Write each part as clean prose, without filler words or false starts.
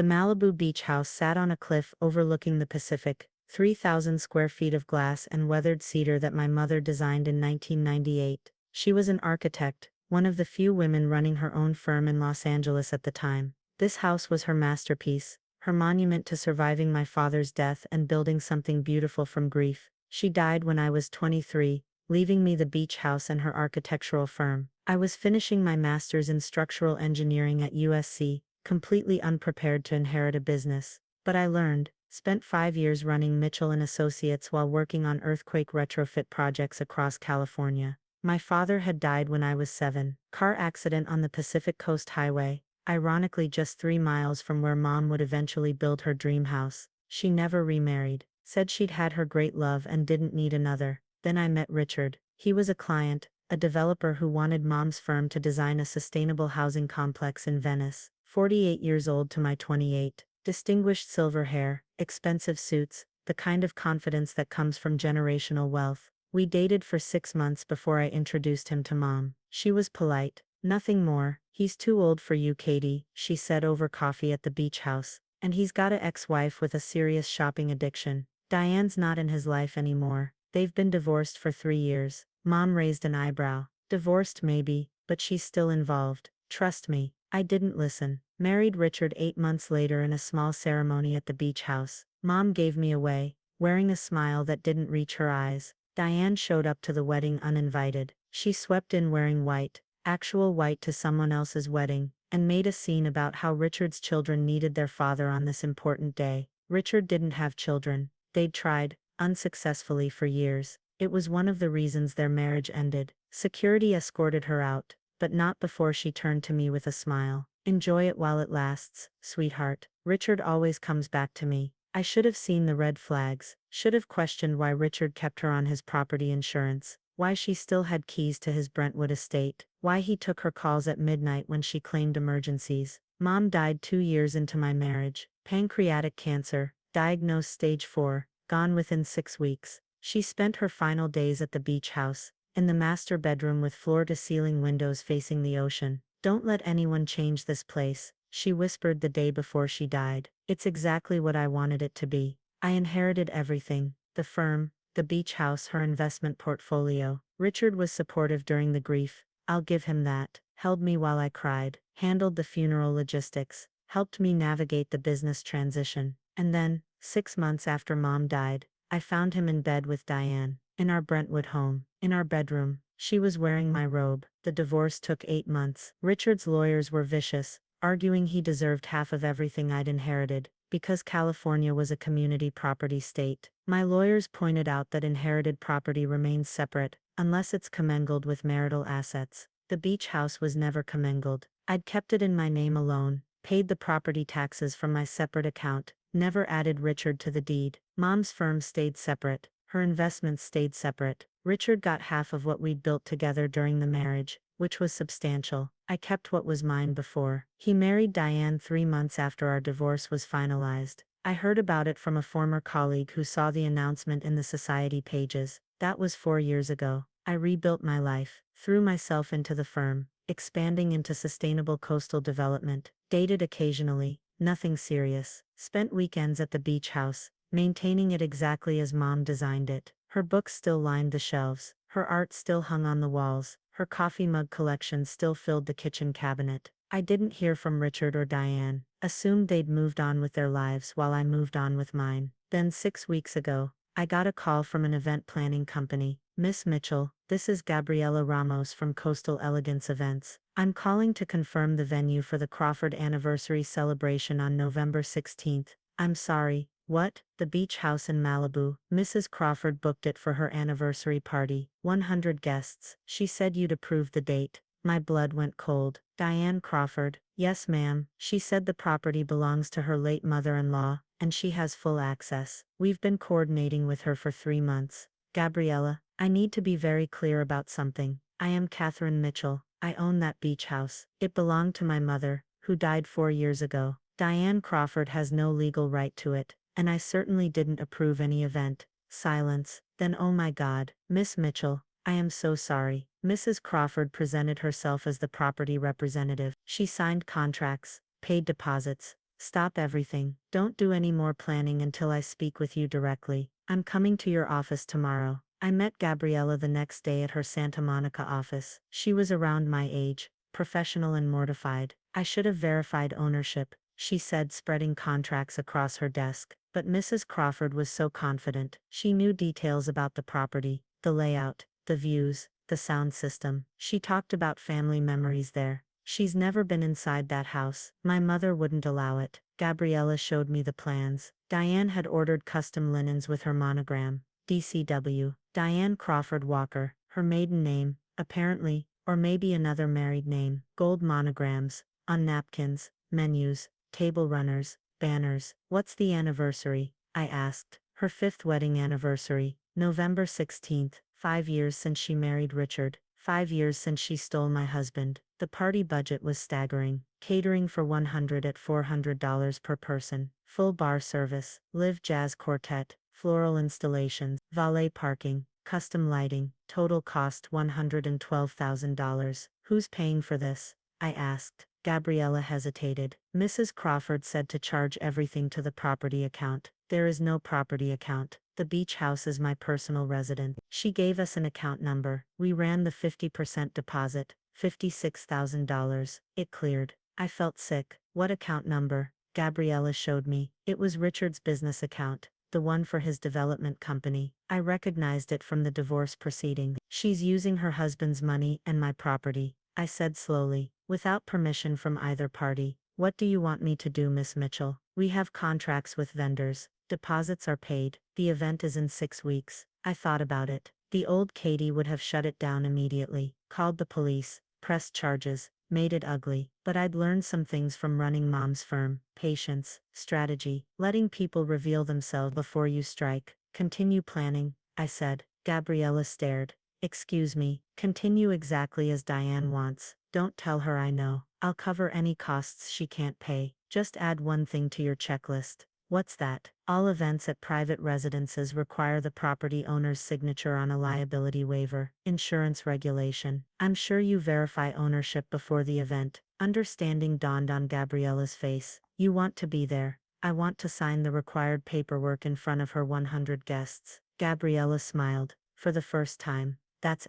The Malibu beach house sat on a cliff overlooking the Pacific, 3,000 square feet of glass and weathered cedar that my mother designed in 1998. She was an architect, one of the few women running her own firm in Los Angeles at the time. This house was her masterpiece, her monument to surviving my father's death and building something beautiful from grief. She died when I was 23, leaving me the beach house and her architectural firm. I was finishing my master's in structural engineering at USC, completely unprepared to inherit a business. But I learned, spent 5 years running Mitchell & Associates while working on earthquake retrofit projects across California. My father had died when I was 7. Car accident on the Pacific Coast Highway, ironically just 3 miles from where Mom would eventually build her dream house. She never remarried, said she'd had her great love and didn't need another. Then I met Richard. He was a client, a developer who wanted Mom's firm to design a sustainable housing complex in Venice. 48 years old to my 28. Distinguished silver hair, expensive suits, the kind of confidence that comes from generational wealth. We dated for 6 months before I introduced him to Mom. She was polite. Nothing more. "He's too old for you, Katie," she said over coffee at the beach house. "And he's got a ex-wife with a serious shopping addiction. Diane's not in his life anymore. They've been divorced for 3 years." Mom raised an eyebrow. "Divorced maybe, but she's still involved. Trust me." I didn't listen. Married Richard 8 months later in a small ceremony at the beach house. Mom gave me away, wearing a smile that didn't reach her eyes. Diane showed up to the wedding uninvited. She swept in wearing white, actual white to someone else's wedding, and made a scene about how Richard's children needed their father on this important day. Richard didn't have children. They'd tried, unsuccessfully for years. It was one of the reasons their marriage ended. Security escorted her out, but not before she turned to me with a smile. "Enjoy it while it lasts, sweetheart. Richard always comes back to me." I should have seen the red flags, should have questioned why Richard kept her on his property insurance, why she still had keys to his Brentwood estate, why he took her calls at midnight when she claimed emergencies. Mom died 2 years into my marriage. Pancreatic cancer, diagnosed stage 4, gone within 6 weeks. She spent her final days at the beach house, in the master bedroom with floor-to-ceiling windows facing the ocean. "Don't let anyone change this place," she whispered the day before she died. "It's exactly what I wanted it to be." I inherited everything: the firm, the beach house, her investment portfolio. Richard was supportive during the grief, I'll give him that, held me while I cried, handled the funeral logistics, helped me navigate the business transition. And then, 6 months after Mom died, I found him in bed with Diane, in our Brentwood home, in our bedroom. She was wearing my robe. The divorce took 8 months. Richard's lawyers were vicious, arguing he deserved half of everything I'd inherited, because California was a community property state. My lawyers pointed out that inherited property remains separate, unless it's commingled with marital assets. The beach house was never commingled. I'd kept it in my name alone, paid the property taxes from my separate account, never added Richard to the deed. Mom's firm stayed separate. Her investments stayed separate. Richard got half of what we'd built together during the marriage, which was substantial. I kept what was mine before. He married Diane 3 months after our divorce was finalized. I heard about it from a former colleague who saw the announcement in the society pages. That was 4 years ago. I rebuilt my life, threw myself into the firm, expanding into sustainable coastal development, dated occasionally, nothing serious, spent weekends at the beach house, maintaining it exactly as Mom designed it. Her books still lined the shelves, her art still hung on the walls, her coffee mug collection still filled the kitchen cabinet. I didn't hear from Richard or Diane, assumed they'd moved on with their lives while I moved on with mine. Then 6 weeks ago, I got a call from an event planning company. "Miss Mitchell, this is Gabriela Ramos from Coastal Elegance Events. I'm calling to confirm the venue for the Crawford anniversary celebration on November 16th. I'm sorry." "What?" "The beach house in Malibu. Mrs. Crawford booked it for her anniversary party. 100 guests. She said you'd approve the date." My blood went cold. "Diane Crawford?" "Yes, ma'am. She said the property belongs to her late mother-in-law, and she has full access. We've been coordinating with her for 3 months. Gabriella, I need to be very clear about something. I am Catherine Mitchell. I own that beach house. It belonged to my mother, who died 4 years ago. Diane Crawford has no legal right to it. And I certainly didn't approve any event." Silence. Then, "Oh my God, Miss Mitchell, I am so sorry." Mrs. Crawford presented herself as the property representative. She signed contracts, paid deposits, Stop everything. Don't do any more planning until I speak with you directly. I'm coming to your office tomorrow. I met Gabriella the next day at her Santa Monica office. She was around my age, professional and mortified. I should have verified ownership, she said, spreading contracts across her desk. But Mrs. Crawford was so confident. She knew details about the property, the layout, the views, the sound system. She talked about family memories there. She's never been inside that house. My mother wouldn't allow it. Gabriella showed me the plans. Diane had ordered custom linens with her monogram, DCW, Diane Crawford Walker, her maiden name, apparently, or maybe another married name. Gold monograms, on napkins, menus, table runners, banners. What's the anniversary? I asked. Her 5th wedding anniversary, November 16th, 5 years since she married Richard, 5 years since she stole my husband. The party budget was staggering. Catering for 100 at $400 per person, full bar service, live jazz quartet, floral installations, valet parking, custom lighting, total cost $112,000. Who's paying for this? I asked. Gabriella hesitated. Mrs. Crawford said to charge everything to the property account. There is no property account. The beach house is my personal residence. She gave us an account number. We ran the 50% deposit, $56,000. It cleared. I felt sick. What account number? Gabriella showed me. It was Richard's business account, the one for his development company. I recognized it from the divorce proceeding. She's using her husband's money and my property, I said slowly, without permission from either party. What do you want me to do, Miss Mitchell? We have contracts with vendors. Deposits are paid. The event is in 6 weeks. I thought about it. The old Katie would have shut it down immediately, called the police, pressed charges, made it ugly. But I'd learned some things from running Mom's firm: patience, strategy, letting people reveal themselves before you strike. Continue planning, I said. Gabriella stared. Excuse me, continue exactly as Diane wants. Don't tell her I know. I'll cover any costs she can't pay. Just add one thing to your checklist. What's that? All events at private residences require the property owner's signature on a liability waiver. Insurance regulation. I'm sure you verify ownership before the event. Understanding dawned on Gabriella's face. You want to be there. I want to sign the required paperwork in front of her 100 guests. Gabriella smiled. For the first time. That's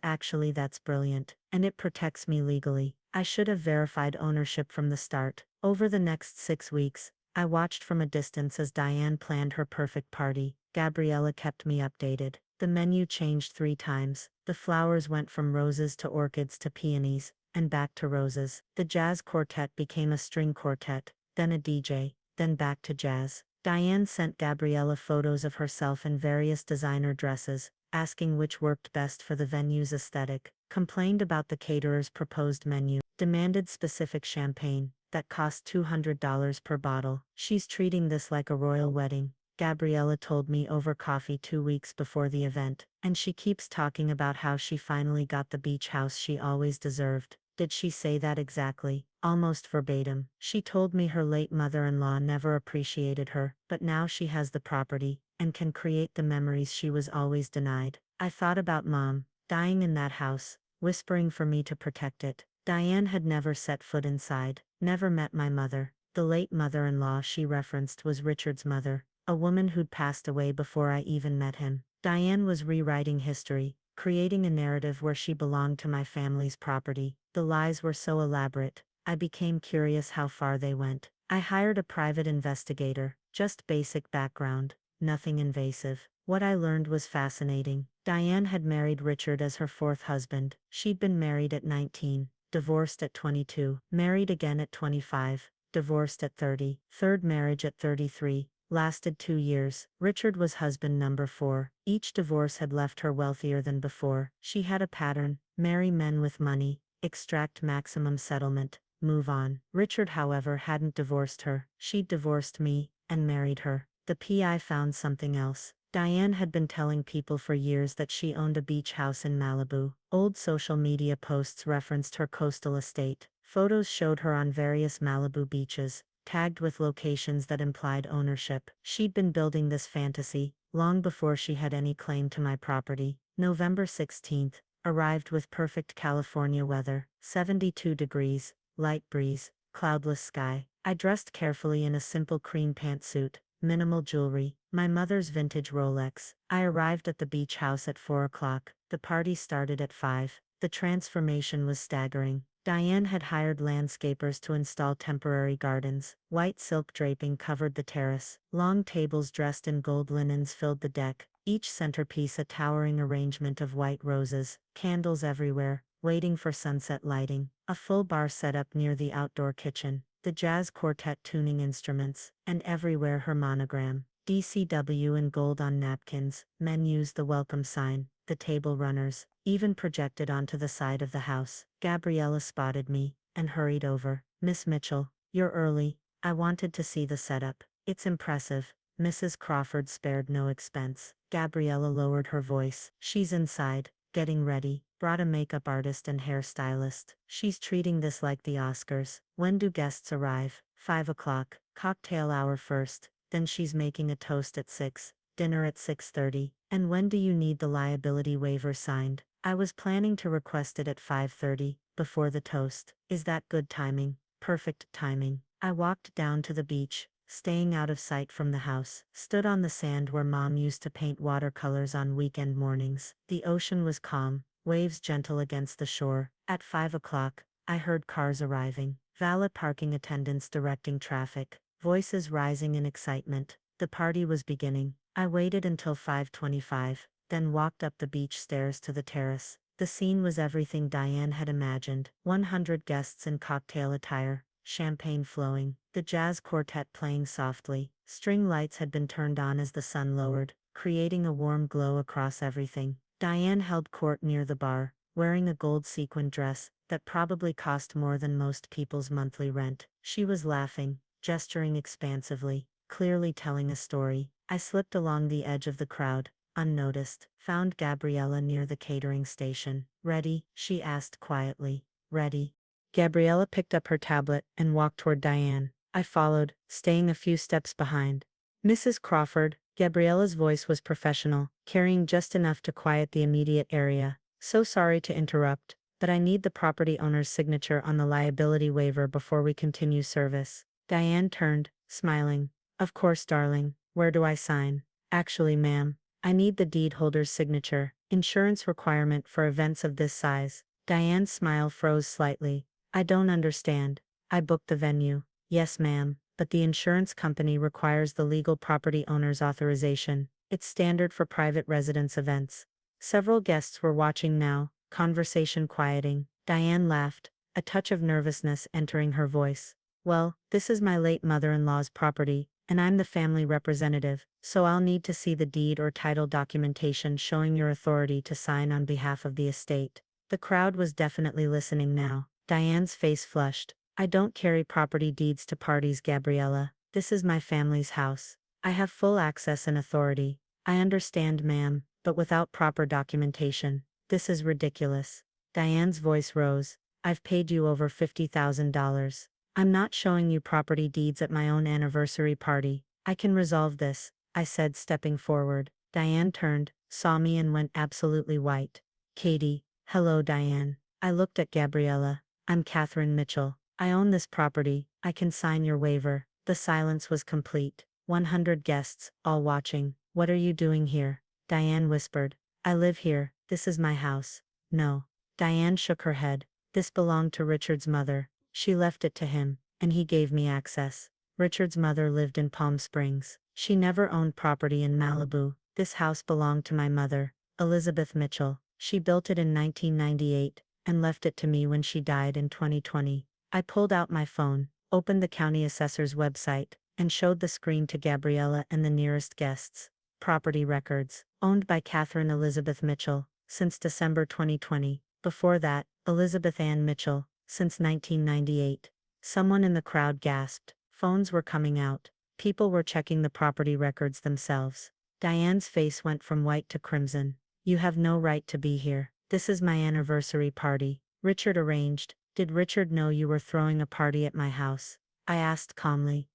brilliant. And it protects me legally. I should have verified ownership from the start. Over the next 6 weeks, I watched from a distance as Diane planned her perfect party. Gabriella kept me updated. The menu changed 3 times. The flowers went from roses to orchids to peonies, and back to roses. The jazz quartet became a string quartet, then a DJ, then back to jazz. Diane sent Gabriella photos of herself in various designer dresses, asking which worked best for the venue's aesthetic, complained about the caterer's proposed menu, demanded specific champagne that cost $200 per bottle. She's treating this like a royal wedding, Gabriella told me over coffee 2 weeks before the event, and she keeps talking about how she finally got the beach house she always deserved. Did she say that exactly? Almost verbatim. She told me her late mother-in-law never appreciated her, but now she has the property, and can create the memories she was always denied. I thought about Mom, dying in that house, whispering for me to protect it. Diane had never set foot inside, never met my mother. The late mother-in-law she referenced was Richard's mother, a woman who'd passed away before I even met him. Diane was rewriting history, creating a narrative where she belonged to my family's property. The lies were so elaborate, I became curious how far they went. I hired a private investigator, just basic background, nothing invasive. What I learned was fascinating. Diane had married Richard as her 4th husband. She'd been married at 19, divorced at 22, married again at 25, divorced at 30, third marriage at 33, lasted 2 years. Richard was husband number 4. Each divorce had left her wealthier than before. She had a pattern: marry men with money, extract maximum settlement, move on. Richard, however, hadn't divorced her. She'd divorced me, and married her. The PI found something else. Diane had been telling people for years that she owned a beach house in Malibu. Old social media posts referenced her coastal estate. Photos showed her on various Malibu beaches, tagged with locations that implied ownership. She'd been building this fantasy long before she had any claim to my property. November 16th arrived with perfect California weather, 72 degrees, light breeze, cloudless sky. I dressed carefully in a simple cream pantsuit, minimal jewelry, my mother's vintage Rolex. I arrived at the beach house at 4 o'clock. The party started at 5. The transformation was staggering. Diane had hired landscapers to install temporary gardens. White silk draping covered the terrace. Long tables dressed in gold linens filled the deck, each centerpiece a towering arrangement of white roses, candles everywhere, waiting for sunset lighting. A full bar set up near the outdoor kitchen, the jazz quartet tuning instruments, and everywhere her monogram, DCW in gold on napkins, menus, the welcome sign, the table runners, even projected onto the side of the house. Gabriella spotted me and hurried over. Miss Mitchell, you're early. I wanted to see the setup. It's impressive. Mrs. Crawford spared no expense. Gabriella lowered her voice. She's inside, getting ready. Brought a makeup artist and hairstylist. She's treating this like the Oscars. When do guests arrive? 5 o'clock. Cocktail hour first. Then she's making a toast at 6. Dinner at 6:30. And when do you need the liability waiver signed? I was planning to request it at 5:30, before the toast. Is that good timing? Perfect timing. I walked down to the beach, staying out of sight from the house, stood on the sand where Mom used to paint watercolors on weekend mornings. The ocean was calm, waves gentle against the shore. At 5 o'clock, I heard cars arriving, valet parking attendants directing traffic, voices rising in excitement. The party was beginning. I waited until 5:25, then walked up the beach stairs to the terrace. The scene was everything Diane had imagined. 100 guests in cocktail attire, champagne flowing, the jazz quartet playing softly. String lights had been turned on as the sun lowered, creating a warm glow across everything. Diane held court near the bar, wearing a gold sequined dress that probably cost more than most people's monthly rent. She was laughing, gesturing expansively, clearly telling a story. I slipped along the edge of the crowd, unnoticed, found Gabriella near the catering station. Ready? She asked quietly. Ready. Gabriella picked up her tablet and walked toward Diane. I followed, staying a few steps behind. Mrs. Crawford, Gabriella's voice was professional, carrying just enough to quiet the immediate area. So sorry to interrupt, but I need the property owner's signature on the liability waiver before we continue service. Diane turned, smiling. Of course, darling. Where do I sign? Actually, ma'am, I need the deed holder's signature. Insurance requirement for events of this size. Diane's smile froze slightly. I don't understand. I booked the venue. Yes, ma'am, but the insurance company requires the legal property owner's authorization. It's standard for private residence events. Several guests were watching now, conversation quieting. Diane laughed, a touch of nervousness entering her voice. Well, this is my late mother-in-law's property, and I'm the family representative, so I'll need to see the deed or title documentation showing your authority to sign on behalf of the estate. The crowd was definitely listening now. Diane's face flushed. I don't carry property deeds to parties, Gabriella. This is my family's house. I have full access and authority. I understand, ma'am, but without proper documentation, this is ridiculous. Diane's voice rose. I've paid you over $50,000. I'm not showing you property deeds at my own anniversary party. I can resolve this, I said, stepping forward. Diane turned, saw me and went absolutely white. Katie. Hello, Diane. I looked at Gabriella. I'm Catherine Mitchell. I own this property. I can sign your waiver. The silence was complete. 100 guests, all watching. What are you doing here? Diane whispered. I live here. This is my house. No. Diane shook her head. This belonged to Richard's mother. She left it to him, and he gave me access. Richard's mother lived in Palm Springs. She never owned property in Malibu. This house belonged to my mother, Elizabeth Mitchell. She built it in 1998, and left it to me when she died in 2020. I pulled out my phone, opened the county assessor's website, and showed the screen to Gabriella and the nearest guests. Property records, owned by Catherine Elizabeth Mitchell, since December 2020. Before that, Elizabeth Ann Mitchell, since 1998. Someone in the crowd gasped. Phones were coming out. People were checking the property records themselves. Diane's face went from white to crimson. You have no right to be here. This is my anniversary party. Richard arranged. Did Richard know you were throwing a party at my house? I asked calmly.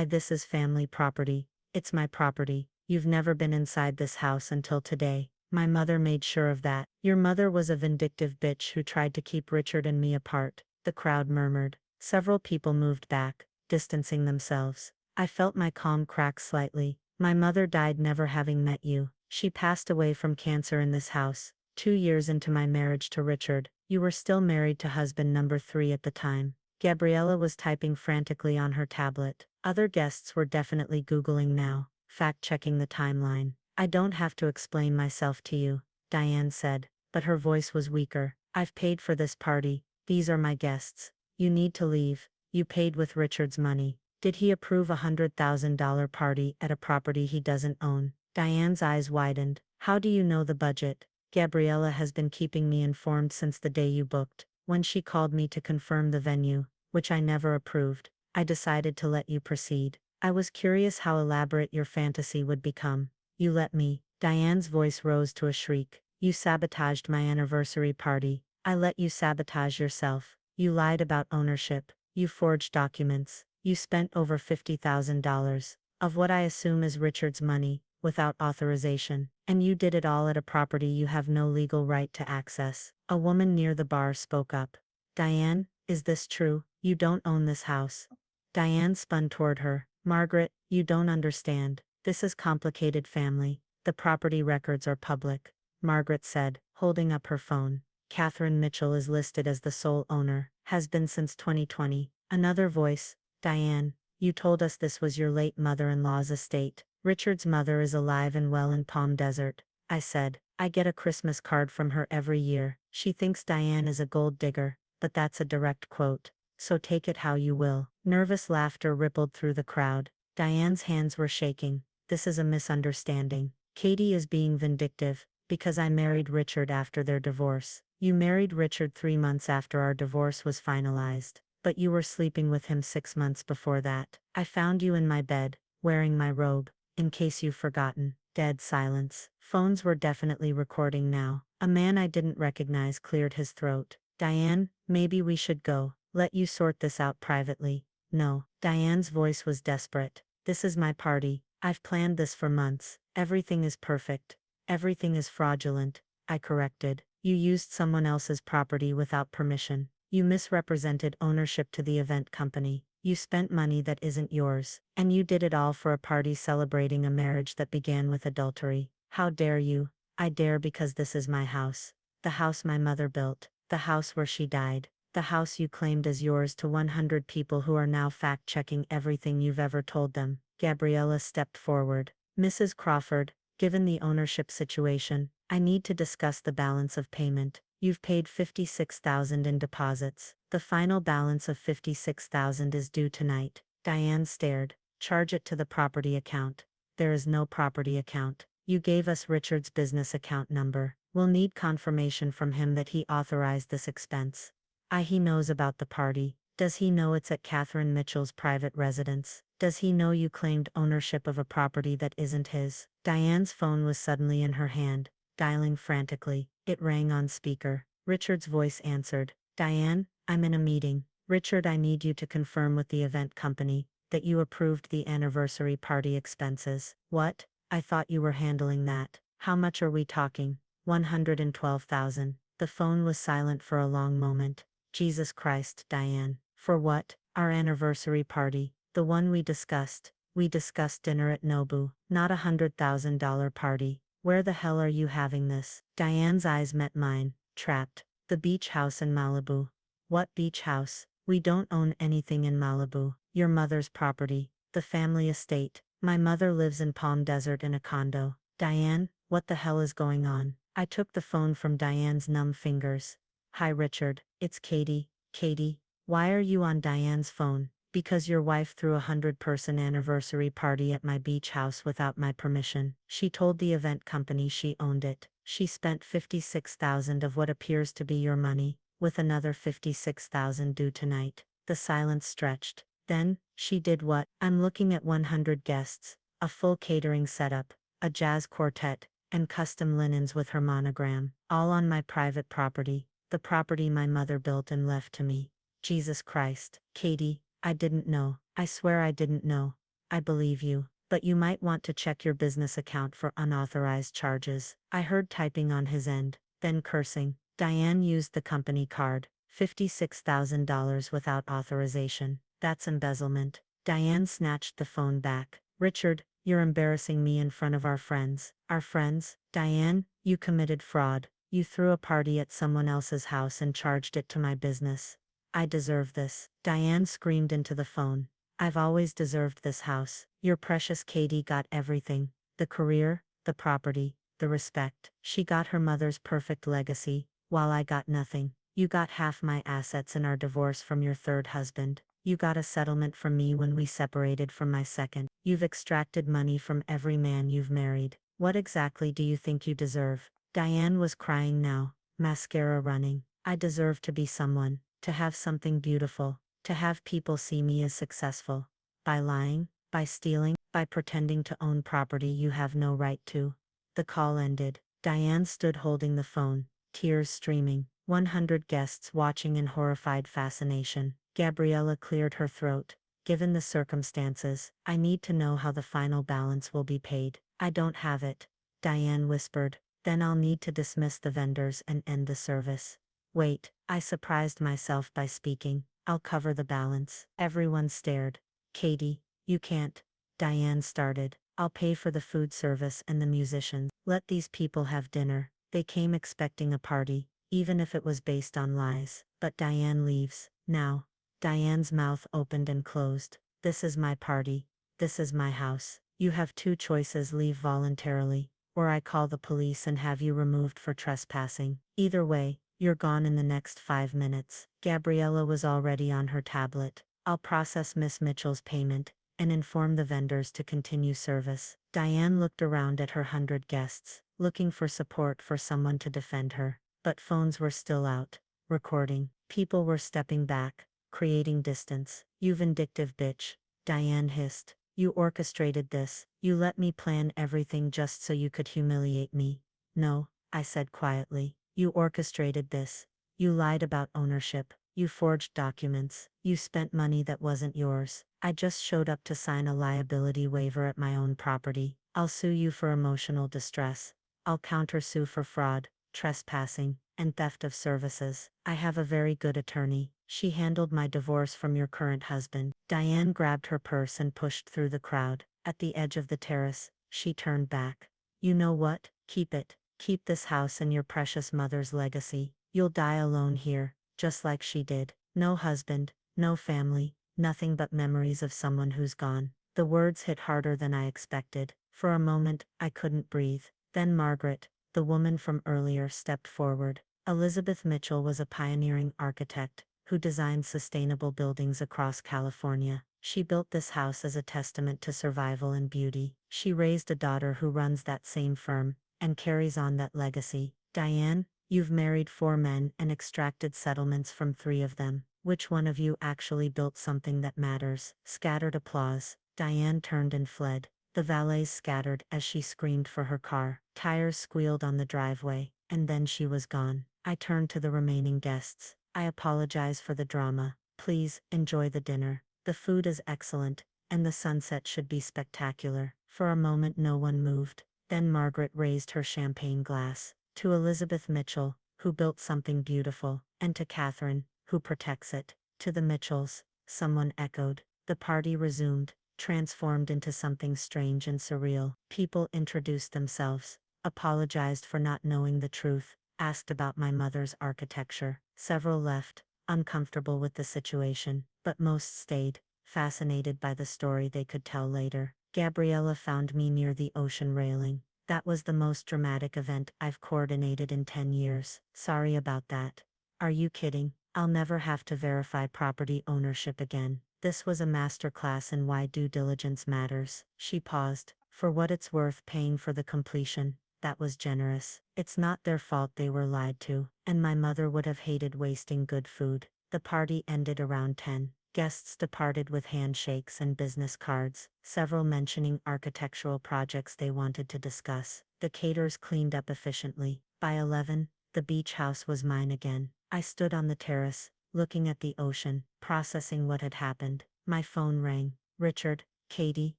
This is family property. It's my property. You've never been inside this house until today. My mother made sure of that. Your mother was a vindictive bitch who tried to keep Richard and me apart, the crowd murmured. Several people moved back, distancing themselves. I felt my calm crack slightly. My mother died never having met you. She passed away from cancer in this house, 2 years into my marriage to Richard. You were still married to husband number 3 at the time. Gabriella was typing frantically on her tablet. Other guests were definitely Googling now, fact-checking the timeline. I don't have to explain myself to you, Diane said, but her voice was weaker. I've paid for this party. These are my guests. You need to leave. You paid with Richard's money. Did he approve $100,000 party at a property he doesn't own? Diane's eyes widened. How do you know the budget? Gabriella has been keeping me informed since the day you booked. When she called me to confirm the venue, which I never approved, I decided to let you proceed. I was curious how elaborate your fantasy would become. You let me. Diane's voice rose to a shriek. You sabotaged my anniversary party. I let you sabotage yourself. You lied about ownership. You forged documents. You spent over $50,000 of what I assume is Richard's money, without authorization, and you did it all at a property you have no legal right to access. A woman near the bar spoke up. Diane, is this true? You don't own this house. Diane spun toward her. Margaret, you don't understand. This is complicated family. The property records are public, Margaret said, holding up her phone. Catherine Mitchell is listed as the sole owner, has been since 2020. Another voice. Diane, you told us this was your late mother-in-law's estate. Richard's mother is alive and well in Palm Desert. I said, I get a Christmas card from her every year. She thinks Diane is a gold digger, but that's a direct quote. So take it how you will. Nervous laughter rippled through the crowd. Diane's hands were shaking. This is a misunderstanding. Katie is being vindictive, because I married Richard after their divorce. You married Richard 3 months after our divorce was finalized, but you were sleeping with him 6 months before that. I found you in my bed, wearing my robe, in case you've forgotten. Dead silence. Phones were definitely recording now. A man I didn't recognize cleared his throat. Diane, maybe we should go. Let you sort this out privately. No. Diane's voice was desperate. This is my party. I've planned this for months. Everything is perfect. Everything is fraudulent, I corrected. You used someone else's property without permission. You misrepresented ownership to the event company. You spent money that isn't yours. And you did it all for a party celebrating a marriage that began with adultery. How dare you? I dare because this is my house. The house my mother built. The house where she died. The house you claimed as yours to 100 people who are now fact-checking everything you've ever told them. Gabriella stepped forward. Mrs. Crawford, given the ownership situation, I need to discuss the balance of payment. You've paid $56,000 in deposits. The final balance of $56,000 is due tonight. Diane stared. Charge it to the property account. There is no property account. You gave us Richard's business account number. We'll need confirmation from him that he authorized this expense. He knows about the party. Does he know it's at Catherine Mitchell's private residence? Does he know you claimed ownership of a property that isn't his? Diane's phone was suddenly in her hand, dialing frantically. It rang on speaker. Richard's voice answered. Diane, I'm in a meeting. Richard, I need you to confirm with the event company that you approved the anniversary party expenses. What? I thought you were handling that. How much are we talking? 112,000. The phone was silent for a long moment. Jesus Christ, Diane. For what? Our anniversary party. The one we discussed. We discussed dinner at Nobu, not $100,000 party. Where the hell are you having this? Diane's eyes met mine. Trapped. The beach house in Malibu. What beach house? We don't own anything in Malibu. Your mother's property. The family estate. My mother lives in Palm Desert in a condo. Diane, what the hell is going on? I took the phone from Diane's numb fingers. Hi Richard, it's Katie. Katie, why are you on Diane's phone? Because your wife threw a 100-person anniversary party at my beach house without my permission. She told the event company she owned it. She spent $56,000 of what appears to be your money, with another $56,000 due tonight. The silence stretched. Then, she did what? I'm looking at 100 guests, a full catering setup, a jazz quartet, and custom linens with her monogram, all on my private property, the property my mother built and left to me. Jesus Christ, Katie, I didn't know. I swear I didn't know. I believe you, but you might want to check your business account for unauthorized charges. I heard typing on his end, then cursing. Diane used the company card. $56,000 without authorization. That's embezzlement. Diane snatched the phone back. Richard, you're embarrassing me in front of our friends. Our friends? Diane, you committed fraud. You threw a party at someone else's house and charged it to my business. I deserve this. Diane screamed into the phone. I've always deserved this house. Your precious Katie got everything. The career, the property, the respect. She got her mother's perfect legacy, while I got nothing. You got half my assets in our divorce from your third husband. You got a settlement from me when we separated from my second. You've extracted money from every man you've married. What exactly do you think you deserve? Diane was crying now, mascara running. I deserve to be someone, to have something beautiful, to have people see me as successful. By lying, by stealing, by pretending to own property you have no right to. The call ended. Diane stood holding the phone, tears streaming, 100 guests watching in horrified fascination. Gabriella cleared her throat. Given the circumstances, I need to know how the final balance will be paid. I don't have it. Diane whispered. Then I'll need to dismiss the vendors and end the service. Wait, I surprised myself by speaking. I'll cover the balance. Everyone stared. Katie, you can't. Diane started. I'll pay for the food service and the musicians. Let these people have dinner. They came expecting a party, even if it was based on lies. But Diane leaves. Now. Diane's mouth opened and closed. This is my party. This is my house. You have two choices: leave voluntarily, or I call the police and have you removed for trespassing. Either way, you're gone in the next 5 minutes. Gabriella was already on her tablet. I'll process Miss Mitchell's payment and inform the vendors to continue service. Diane looked around at her 100 guests, looking for support for someone to defend her. But phones were still out, recording. People were stepping back, creating distance. You vindictive bitch, Diane hissed. You orchestrated this. You let me plan everything just so you could humiliate me. No, I said quietly. You orchestrated this. You lied about ownership. You forged documents. You spent money that wasn't yours. I just showed up to sign a liability waiver at my own property. I'll sue you for emotional distress. I'll countersue for fraud, trespassing, and theft of services. I have a very good attorney. She handled my divorce from your current husband. Diane grabbed her purse and pushed through the crowd. At the edge of the terrace, she turned back. You know what? Keep it. Keep this house and your precious mother's legacy. You'll die alone here, just like she did. No husband, no family, nothing but memories of someone who's gone. The words hit harder than I expected. For a moment, I couldn't breathe. Then Margaret, the woman from earlier, stepped forward. Elizabeth Mitchell was a pioneering architect who designed sustainable buildings across California. She built this house as a testament to survival and beauty. She raised a daughter who runs that same firm and carries on that legacy. Diane, you've married 4 men and extracted settlements from 3 of them. Which one of you actually built something that matters? Scattered applause. Diane turned and fled. The valets scattered as she screamed for her car. Tires squealed on the driveway, and then she was gone. I turned to the remaining guests. I apologize for the drama. Please, enjoy the dinner. The food is excellent, and the sunset should be spectacular. For a moment no one moved. Then Margaret raised her champagne glass. To Elizabeth Mitchell, who built something beautiful, and to Catherine, who protects it. To the Mitchells, someone echoed. The party resumed, transformed into something strange and surreal. People introduced themselves, apologized for not knowing the truth, asked about my mother's architecture. Several left, uncomfortable with the situation, but most stayed, fascinated by the story they could tell later. Gabriella found me near the ocean railing. That was the most dramatic event I've coordinated in 10 years. Sorry about that. Are you kidding? I'll never have to verify property ownership again. This was a masterclass in why due diligence matters. She paused. For what it's worth, paying for the completion. That was generous. It's not their fault they were lied to, and my mother would have hated wasting good food. The party ended around 10. Guests departed with handshakes and business cards, several mentioning architectural projects they wanted to discuss. The caterers cleaned up efficiently. By 11, the beach house was mine again. I stood on the terrace, looking at the ocean, processing what had happened. My phone rang. Richard, Katie,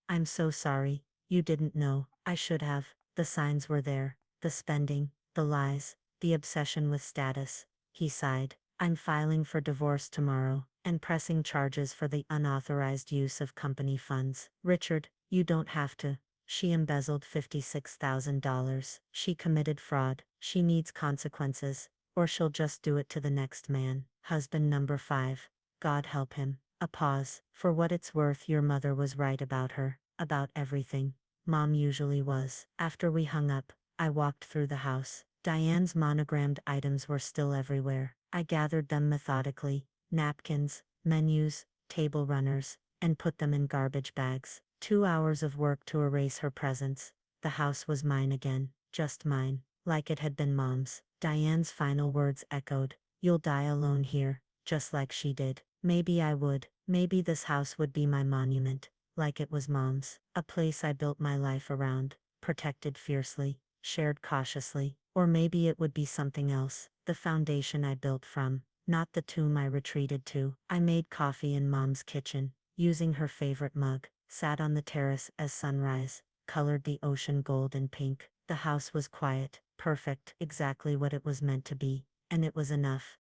I'm so sorry. You didn't know. I should have. The signs were there. The spending, the lies, the obsession with status. He sighed. I'm filing for divorce tomorrow, and pressing charges for the unauthorized use of company funds. Richard, you don't have to. She embezzled $56,000. She committed fraud. She needs consequences, or she'll just do it to the next man. Husband number 5. God help him. A pause. For what it's worth, your mother was right about her, about everything. Mom usually was. After we hung up, I walked through the house. Diane's monogrammed items were still everywhere. I gathered them methodically, napkins, menus, table runners, and put them in garbage bags. 2 hours of work to erase her presence. The house was mine again, just mine, like it had been Mom's. Diane's final words echoed, "You'll die alone here, just like she did." Maybe I would. Maybe this house would be my monument, like it was Mom's. A place I built my life around, protected fiercely, shared cautiously. Or maybe it would be something else, the foundation I built from, not the tomb I retreated to. I made coffee in Mom's kitchen, using her favorite mug, sat on the terrace as sunrise, colored the ocean gold and pink. The house was quiet, perfect, exactly what it was meant to be, and it was enough.